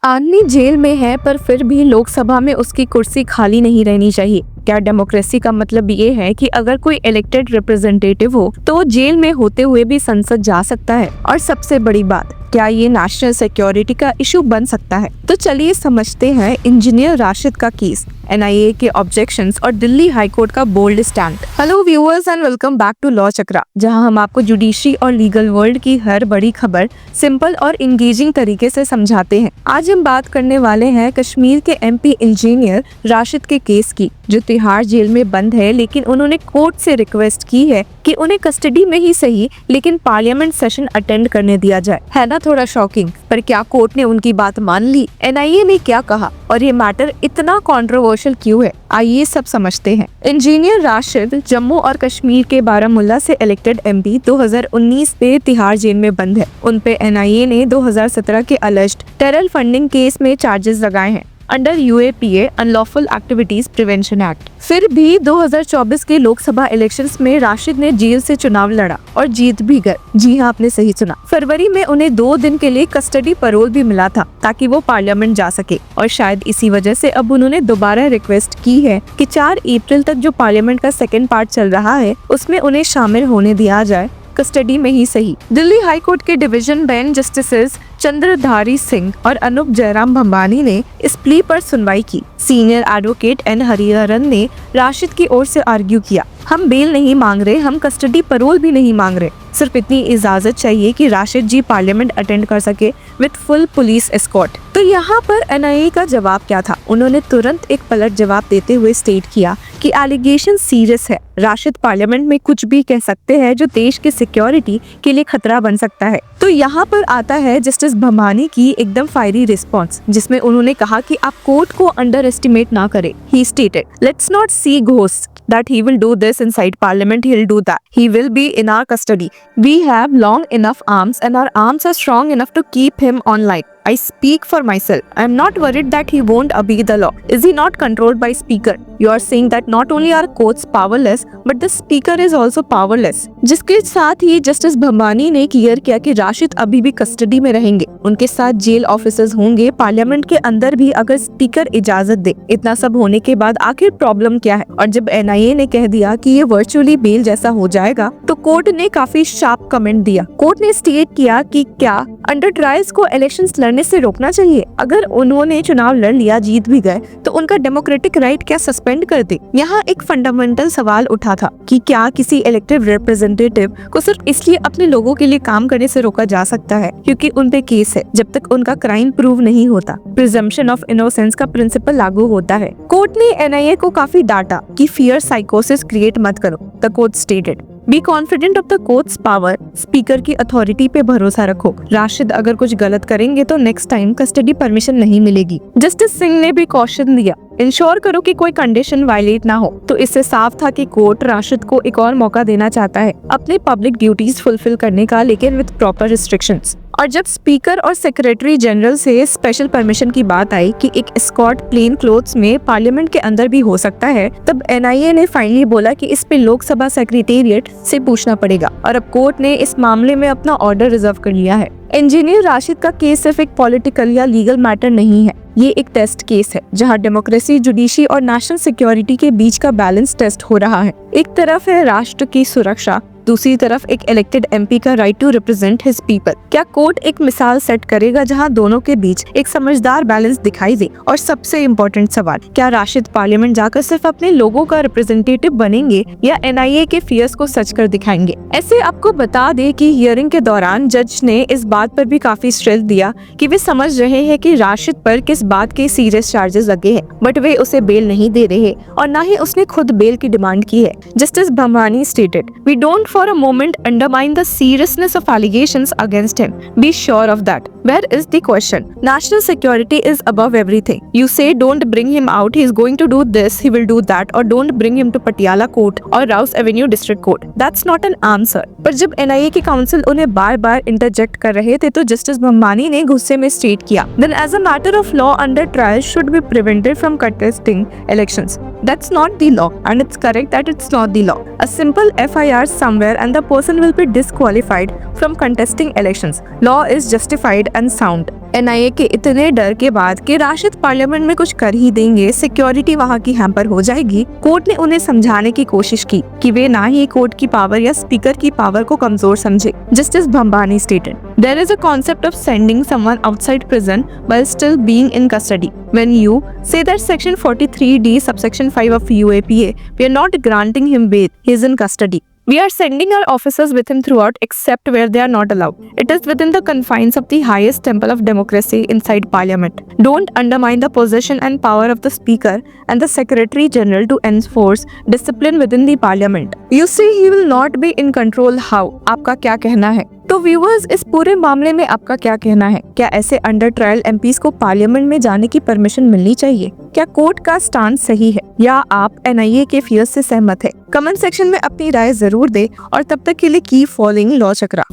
आदमी जेल में है पर फिर भी लोकसभा में उसकी कुर्सी खाली नहीं रहनी चाहिए। क्या डेमोक्रेसी का मतलब ये है कि अगर कोई इलेक्टेड रिप्रेजेंटेटिव हो तो वो जेल में होते हुए भी संसद जा सकता है? और सबसे बड़ी बात, क्या ये नेशनल सिक्योरिटी का इशू बन सकता है? तो चलिए समझते हैं इंजीनियर राशिद का केस, एनआईए के ऑब्जेक्शंस और दिल्ली हाई कोर्ट का bold stand. Hello viewers and welcome back to law Chakra, जहां हम आपको जुडिशरी और लीगल वर्ल्ड की हर बड़ी खबर सिंपल और इंगेजिंग तरीके से समझाते हैं। आज हम बात करने वाले हैं कश्मीर के एमपी इंजीनियर राशिद के केस की, जो तिहाड़ जेल में बंद है, लेकिन उन्होंने कोर्ट से रिक्वेस्ट की है कि उन्हें कस्टडी में ही सही लेकिन पार्लियामेंट सेशन अटेंड करने दिया जाए। है ना थोड़ा शॉकिंग? पर क्या कोर्ट ने उनकी बात मान ली? एनआईए ने क्या कहा और ये मैटर इतना कंट्रोवर्शियल क्यों है? आइए सब समझते हैं। इंजीनियर राशिद जम्मू और कश्मीर के बारामुल्ला से इलेक्टेड एमपी 2019 से तिहाड़ जेल में बंद है। उन पे एनआईए ने 2017 के अलेज्ड टेरर फंडिंग केस में चार्जेस लगाए हैं under UAPA unlawful activities prevention act. फिर भी 2024 के लोकसभा इलेक्शंस में राशिद ने जेल से चुनाव लड़ा और जीत भी गए। जी हाँ, आपने सही सुना। फरवरी में उन्हें 2 दिन के लिए कस्टडी पैरोल भी मिला था ताकि वो पार्लियामेंट जा सके, और शायद इसी वजह से अब उन्होंने दोबारा रिक्वेस्ट की है कि 4 अप्रैल तक जो पार्लियामेंट का सेकेंड पार्ट चल रहा है उसमें उन्हें शामिल होने दिया जाए, कस्टडी में ही सही। दिल्ली हाई कोर्ट के division bench justices Chandradhari Singh और अनूप जयराम भंबानी ने इस प्ली पर सुनवाई की। सीनियर एडवोकेट एन हरिहरन ने राशिद की ओर से आर्ग्यू किया, हम बेल नहीं मांग रहे, हम कस्टडी पैरोल भी नहीं मांग रहे, सिर्फ इतनी इजाजत चाहिए कि राशिद जी पार्लियामेंट अटेंड कर सके विद फुल पुलिस एस्कॉर्ट। तो यहाँ पर एनआईए का जवाब क्या था? उन्होंने तुरंत एक पलट जवाब देते हुए स्टेट किया कि एलिगेशन सीरियस है, राशिद पार्लियामेंट में कुछ भी कह सकते हैं जो देश की सिक्योरिटी के लिए खतरा बन सकता है। तो यहाँ पर आता है जस्टिस भंबानी की एकदम फायरी रिस्पॉन्स, जिसमें उन्होंने कहा कि आप कोर्ट को अंडर एस्टिमेट ना करें। He stated, let's not see ghost that he will do this inside parliament, he'll do that. He will be in our custody. We have long enough arms and our arms are strong enough to keep him online. I speak for myself. I am not worried that he won't obey the law. Is he not controlled by speaker? You are saying that not only are courts powerless, but the speaker is also powerless. जिसके साथ ही justice भंबानी ने clear किया कि राशिद अभी भी custody में रहेंगे, उनके साथ जेल ऑफिसर्स होंगे पार्लियामेंट के अंदर भी अगर स्पीकर इजाजत दे। इतना सब होने के बाद आखिर प्रॉब्लम क्या है? और जब एनआईए ने कह दिया कि ये वर्चुअली बेल जैसा हो जाएगा, तो कोर्ट ने काफी शार्प कमेंट दिया। कोर्ट ने स्टेट किया कि क्या अंडर ट्रायल्स को इलेक्शंस लड़ने से रोकना चाहिए? अगर उन्होंने चुनाव लड़ लिया, जीत भी गए, तो उनका डेमोक्रेटिक राइट क्या सस्पेंड कर दे? यहाँ एक फंडामेंटल सवाल उठा था कि क्या किसी इलेक्टेड रिप्रेजेंटेटिव को सिर्फ इसलिए अपने लोगों के लिए काम करने से रोका जा सकता है क्योंकि उन पे केस है, जब तक उनका क्राइम प्रूव नहीं होता? प्रिजम्पशन ऑफ इनोसेंस का प्रिंसिपल लागू होता है। कोर्ट ने एनआईए को काफी डांटा कि फियर साइकोसिस क्रिएट मत करो। The court stated, be confident of the courts power, speaker की अथॉरिटी पे भरोसा रखो। राशिद अगर कुछ गलत करेंगे तो नेक्स्ट टाइम कस्टडी परमिशन नहीं मिलेगी। जस्टिस सिंह ने भी कॉशन दिया, इंश्योर करो कि कोई कंडीशन वायलेट ना हो। तो इससे साफ था कि कोर्ट राशिद को एक और मौका देना चाहता है अपने पब्लिक ड्यूटीज फुलफिल करने का, लेकिन विद प्रॉपर रिस्ट्रिक्शंस। और जब स्पीकर और सेक्रेटरी जनरल से स्पेशल परमिशन की बात आई कि एक एस्कॉर्ट प्लेन क्लोथ्स में पार्लियामेंट के अंदर भी हो सकता है, तब एनआईए ने फाइनली बोला कि इस पे लोकसभा सेक्रेटेरिएट से पूछना पड़ेगा, और अब कोर्ट ने इस मामले में अपना ऑर्डर रिजर्व कर लिया है। इंजीनियर राशिद का केस सिर्फ एक पॉलिटिकल या लीगल मैटर नहीं है, ये एक टेस्ट केस है जहां डेमोक्रेसी, जुडिशरी और नेशनल सिक्योरिटी के बीच का बैलेंस टेस्ट हो रहा है। एक तरफ है राष्ट्र की सुरक्षा, दूसरी तरफ एक इलेक्टेड एमपी का right to represent his people. क्या कोर्ट एक मिसाल सेट करेगा जहां दोनों के बीच एक समझदार बैलेंस दिखाई दे? और सबसे इम्पोर्टेंट सवाल, क्या राशिद पार्लियामेंट जाकर सिर्फ अपने लोगों का रिप्रेजेंटेटिव बनेंगे या एनआईए के फियर्स को सच कर दिखाएंगे? ऐसे आपको बता दे कि हियरिंग के दौरान जज ने इस बात पर भी काफी स्ट्रेस दिया कि वे समझ रहे हैं कि राशिद पर किस बात के सीरियस चार्जेस लगे हैं, बट वे उसे बेल नहीं दे रहे और न ही उसने खुद बेल की डिमांड की है। Justice Bhambani stated, we don't for a moment undermine the seriousness of allegations against him. Be sure of that. Where is the question? National security is above everything. You say don't bring him out, he is going to do this, he will do that, or don't bring him to Patiala Court or Rouse Avenue District Court. That's not an answer. पर जब NIA की council उन्हें बार-बार interject कर रहे थे, तो justice भंबानी ने गुस्से में स्टेट किया, Then as a matter of law, under trial should be prevented from contesting elections. That's not the law, and it's correct that it's not the law. A simple FIR somewhere somewhere and the person will be disqualified from contesting elections. Law is justified and sound. NIA के इतने डर के बाद कि Rashid parliament में कुछ कर ही देंगे, सिक्योरिटी वहाँ की हैम्पर हो जाएगी, कोर्ट ने उन्हें समझाने की कोशिश की कि वे ना ही कोर्ट की पावर या स्पीकर की पावर को कमजोर समझे. Justice Bhambani stated, "There is a concept of sending someone outside prison while still being in custody. When you say that Section 43D subsection 5 of UAPA, we are not granting him bail. He is in custody. We are sending our officers with him throughout except where they are not allowed. It is within the confines of the highest temple of democracy inside parliament. Don't undermine the position and power of the speaker and the secretary general to enforce discipline within the parliament. You see, he will not be in control." How? आपका क्या कहना है? तो viewers, इस पूरे मामले में आपका क्या कहना है? क्या ऐसे अंडर ट्रायल एमपीज को पार्लियामेंट में जाने की परमिशन मिलनी चाहिए? क्या कोर्ट का स्टैंड सही है या आप एनआईए के फियर्स से सहमत है? कमेंट सेक्शन में अपनी राय जरूर दें और तब तक के लिए कीप फॉलोइंग लॉ चक्रा।